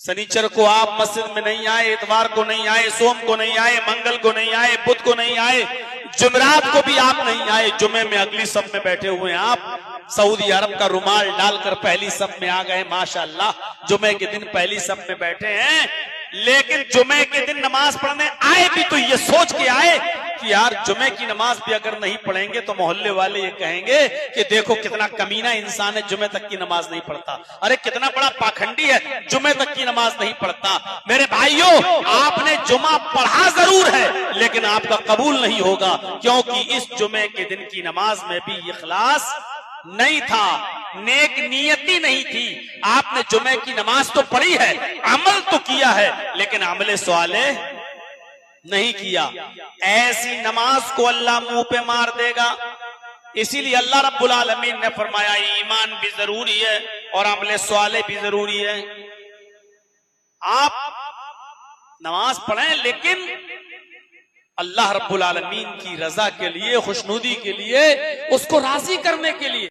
शनिचर को आप मस्जिद में नहीं आए, इतवार को नहीं आए, सोम को नहीं आए, मंगल को नहीं आए, बुध को नहीं आए, जुमेरात को भी आप नहीं आए, जुमे में अगली सब में बैठे हुए हैं। आप सऊदी अरब का रुमाल डालकर पहली सब में आ गए, माशाअल्लाह, जुमे के दिन पहली सब में बैठे हैं। लेकिन जुमे के दिन नमाज पढ़ने आए भी तो ये सोच के आए कि यार जुमे की नमाज भी अगर नहीं पढ़ेंगे तो मोहल्ले वाले ये कहेंगे कि देखो कितना कमीना इंसान है, जुमे तक की नमाज नहीं पढ़ता, अरे कितना बड़ा पाखंडी है, जुमे तक की नमाज नहीं पढ़ता। मेरे भाइयों, आपने जुमा पढ़ा जरूर है लेकिन आपका कबूल नहीं होगा, क्योंकि इस जुमे के दिन की नमाज में भी इखलास नहीं था, नेक नियति नहीं थी। आपने जुमे की नमाज तो पढ़ी है, अमल तो किया है, लेकिन अमले सवाले नहीं किया। ऐसी नमाज को अल्लाह मुंह पे मार देगा। इसीलिए अल्लाह रब्बुल आलमीन ने फरमाया ईमान भी जरूरी है और अमले सवाले भी जरूरी है। आप नमाज पढ़ें लेकिन अल्लाह रब्बुल आलमीन की रजा के लिए, खुशनुदी के लिए, उसको राजी करने के लिए।